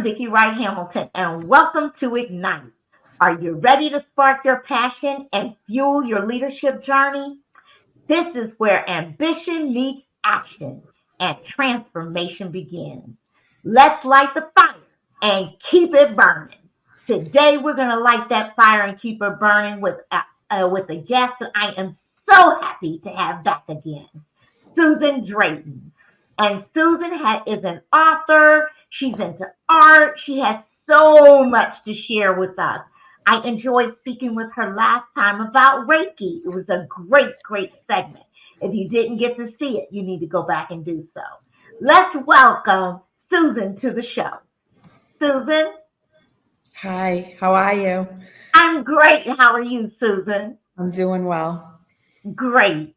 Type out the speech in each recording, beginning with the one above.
I'm Vicki Wright Hamilton, and welcome to Ignite. Are you ready to spark your passion and fuel your leadership journey? This is where ambition meets action and transformation begins. Let's light the fire and keep it burning. Today, we're going to light that fire and keep it burning with a guest that I am so happy to have back again, Susan Drayton. And Susan is an author. She's into art. She has so much to share with us. I enjoyed speaking with her last time about Reiki. It was a great segment. If you didn't get to see it, you need to go back and do so. Let's welcome Susan to the show. Susan? Hi, how are you? I'm great. How are you, Susan? I'm doing well. Great.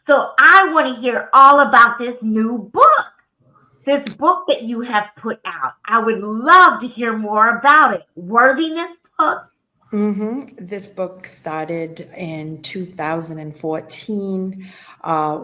So I want to hear all about this new book. This book that you have put out. I would love to hear more about it. Worthiness book. This book started in 2014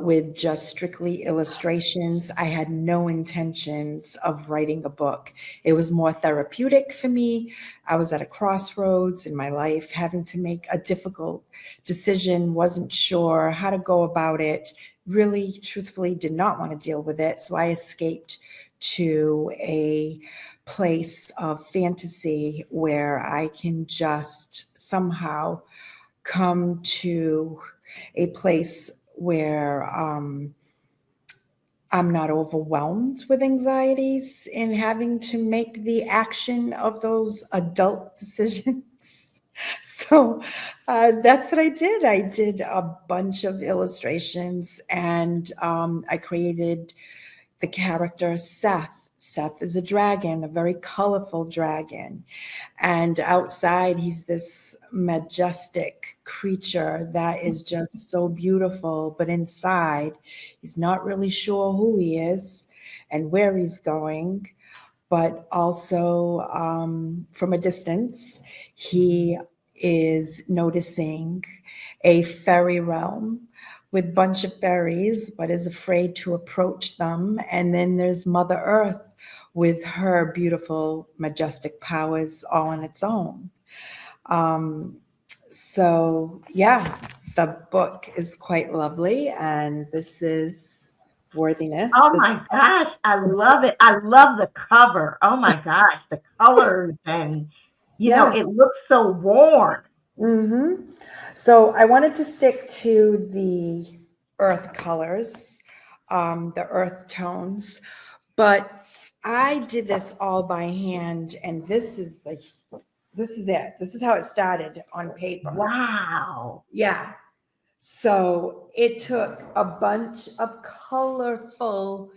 with just strictly illustrations. I had no intentions of writing a book. It was more therapeutic for me. I was at a crossroads in my life, having to make a difficult decision, wasn't sure how to go about it, really, truthfully, did not want to deal with it. So I escaped to a place of fantasy where I can just somehow come to a place where I'm not overwhelmed with anxieties and having to make the action of those adult decisions. So that's what I did. I did a bunch of illustrations, and I created the character Seth. Seth is a dragon, a very colorful dragon. And outside, he's this majestic creature that is just so beautiful. But inside, he's not really sure who he is and where he's going. But also, from a distance, he is noticing a fairy realm with a bunch of fairies, but is afraid to approach them. And then there's Mother Earth with her beautiful, majestic powers all on its own. So yeah, the book is quite lovely, and this is Worthiness. Oh my gosh, I love it. I love the cover. Oh my gosh, the colors, and it looks so warm. So I wanted to stick to the earth colors, the earth tones, but I did this all by hand, and this is it. This is how it started on paper. Wow. Yeah. So it took a bunch of colorful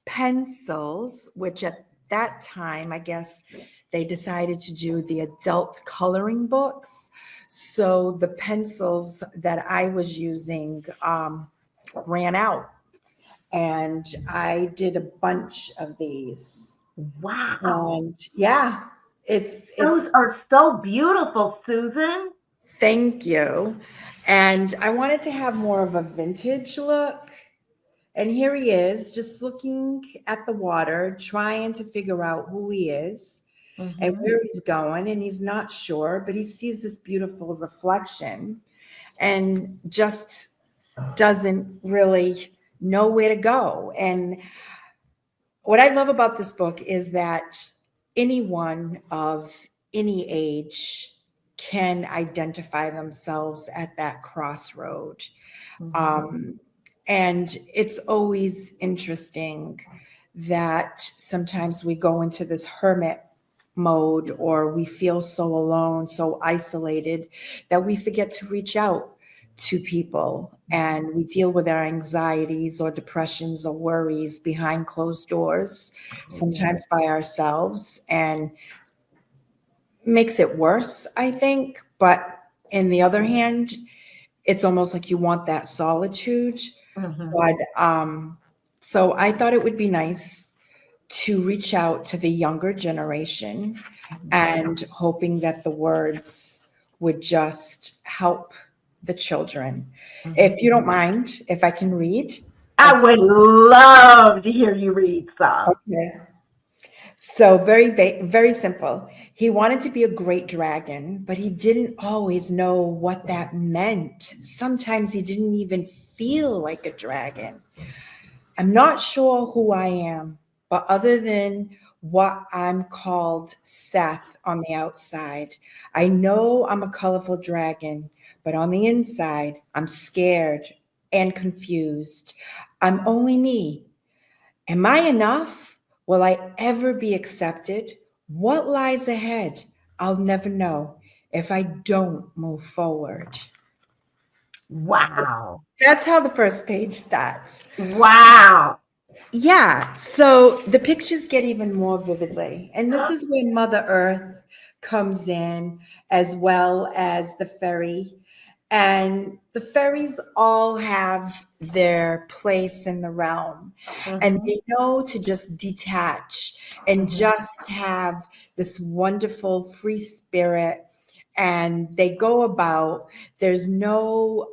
pencils, which at that time, I guess, they decided to do the adult coloring books. So the pencils that I was using ran out. And I did a bunch of these. Wow. And yeah, those are so beautiful, Susan. Thank you. And I wanted to have more of a vintage look. And here he is, just looking at the water, trying to figure out who he is and where he's going. And he's not sure, but he sees this beautiful reflection and just doesn't really know where to go. And what I love about this book is that anyone of any age can identify themselves at that crossroad. And it's always interesting that sometimes we go into this hermit mode, or we feel so alone, so isolated, that we forget to reach out to people, and we deal with our anxieties or depressions or worries behind closed doors, sometimes by ourselves, and makes it worse, I think. But in the other hand, it's almost like you want that solitude. But so I thought it would be nice to reach out to the younger generation, and hoping that the words would just help the children. If you don't mind, if I can read. I would love to hear you read some. Okay. So very simple. He wanted to be a great dragon, but he didn't always know what that meant. Sometimes he didn't even feel like a dragon. I'm not sure who I am, but other than what I'm called Seth on the outside, I know I'm a colorful dragon, but on the inside, I'm scared and confused. I'm only me. Am I enough? Will I ever be accepted? What lies ahead? I'll never know if I don't move forward. Wow. That's how the first page starts. Wow. Yeah, so the pictures get even more vividly. And this is where Mother Earth comes in, as well as the fairy. And the fairies all have their place in the realm. And Mhm. they know to just detach and Mhm. just have this wonderful free spirit. And they go about, there's no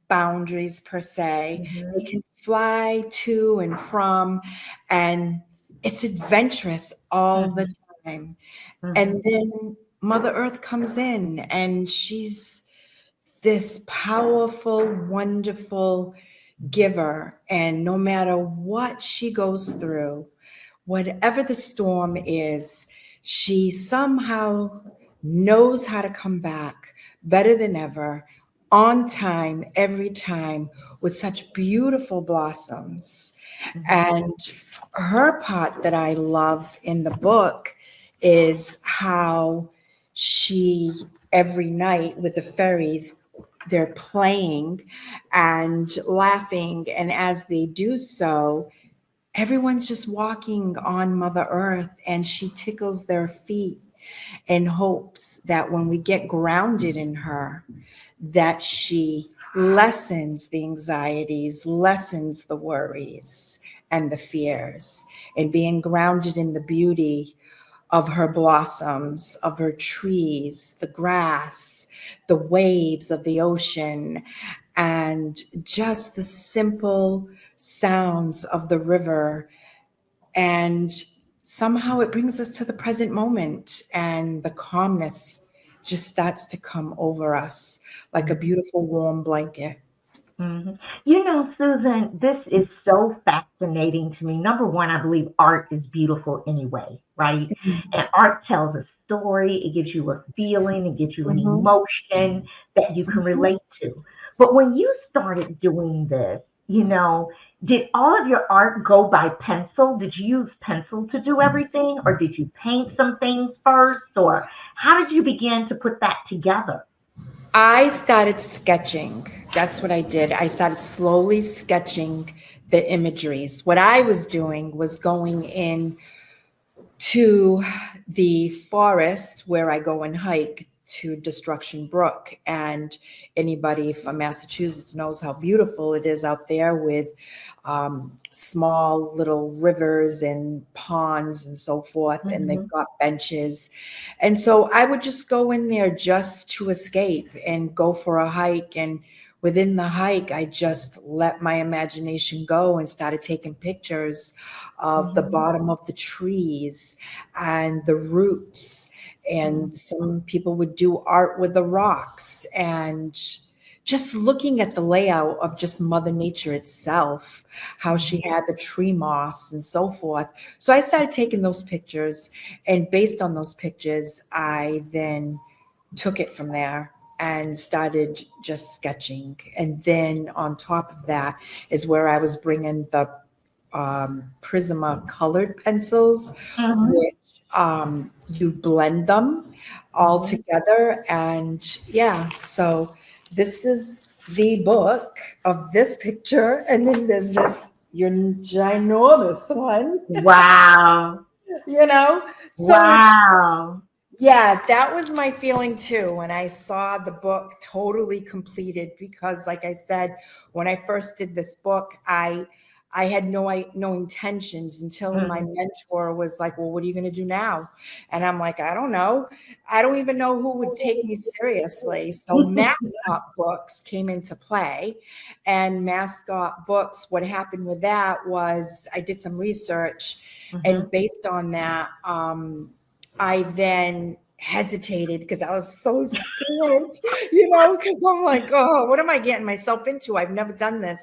boundaries per se. They Mhm. can fly to and from, and it's adventurous all the Mhm. time. And Mhm. then Mother Earth comes in, and she's this powerful, wonderful giver. And no matter what she goes through, whatever the storm is, she somehow knows how to come back better than ever, on time, every time, with such beautiful blossoms. Mhm. And her part that I love in the book is how she, every night with the fairies, they're playing and laughing. And as they do so, everyone's just walking on Mother Earth, and she tickles their feet in hopes that when we get grounded in her, that she lessens the anxieties, lessens the worries and the fears, and being grounded in the beauty of her blossoms, of her trees, the grass, the waves of the ocean, and just the simple sounds of the river. And somehow it brings us to the present moment, and the calmness just starts to come over us like a beautiful warm blanket. Mhm. You know, Susan, this is so fascinating to me. Number one, I believe art is beautiful anyway, right? And art tells a story, it gives you a feeling, it gives you an Mhm, emotion that you can mhm. relate to. But when you started doing this, did all of your art go by pencil? Did you use pencil to do everything, or did you paint some things first, or how did you begin to put that together? I started sketching. That's what I did. I started slowly sketching the imageries. What I was doing was going in to the forest where I go and hike to Destruction Brook. And anybody from Massachusetts knows how beautiful it is out there with small little rivers and ponds and so forth. And they've Hmm. got benches. And so I would just go in there just to escape and go for a hike. And within the hike, I just let my imagination go and started taking pictures of the Hmm. bottom of the trees and the roots. And some people would do art with the rocks, and just looking at the layout of just Mother Nature itself, how she had the tree moss and so forth. So I started taking those pictures, and based on those pictures, I then took it from there and started just sketching. And then on top of that is where I was bringing the Prisma colored pencils, Hmm. which you blend them all Hmm. together. And yeah, so this is the book of this picture. And then there's this your ginormous one, Wow. you know? So it's, Wow. yeah, that was my feeling too when I saw the book totally completed, because like I said, when I first did this book, I had no intentions until my mentor was like, well, what are you going to do now? And I'm like, I don't know. I don't even know who would take me seriously. So mascot books came into play. And mascot books, what happened with that was I did some research. And based on that, I then hesitated because I was so scared, because I'm like, oh, what am I getting myself into? I've never done this.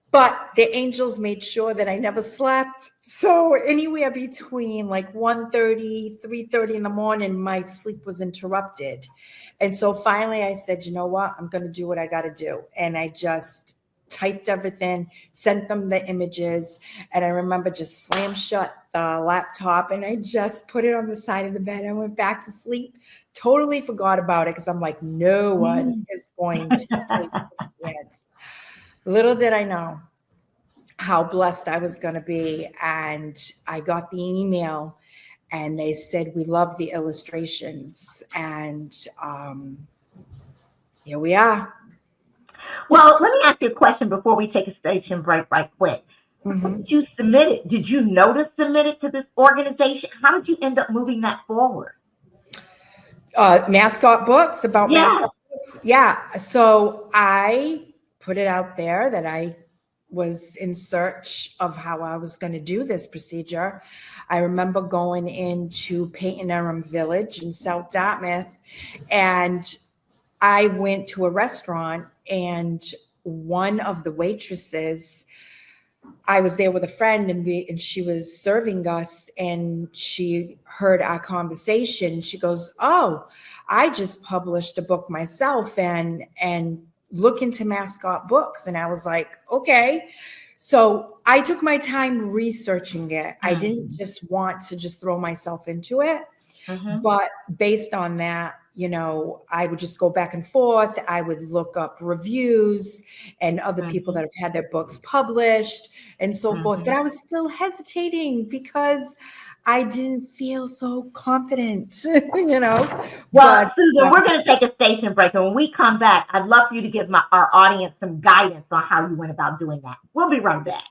But the angels made sure that I never slept. So anywhere between like 1:30, 3:30 in the morning, my sleep was interrupted. And so finally I said, you know what? I'm going to do what I got to do. And I just typed everything, sent them the images. And I remember just slam shut the laptop and I just put it on the side of the bed. I went back to sleep, totally forgot about it because I'm like, no one is going to take it. Little did I know how blessed I was going to be. And I got the email and they said, we love the illustrations. And here we are. Well, let me ask you a question before we take a station break right quick. Did you submit it? Did you know to submit it to this organization? How did you end up moving that forward? Mascot books, about mascot books. Yeah. So I put it out there that I was in search of how I was going to do this procedure. I remember going into Peyton Aram Village in South Dartmouth, and I went to a restaurant, and one of the waitresses, I was there with a friend, and she was serving us, and she heard our conversation. She goes, "Oh, I just published a book myself, and look into mascot books." And I was like, okay. So I took my time researching it. I didn't just want to just throw myself into it. But based on that, I would just go back and forth. I would look up reviews and other people that have had their books published and so forth. But I was still hesitating because I didn't feel so confident, Well, Susan, we're going to take a station break. And when we come back, I'd love for you to give our audience some guidance on how you went about doing that. We'll be right back.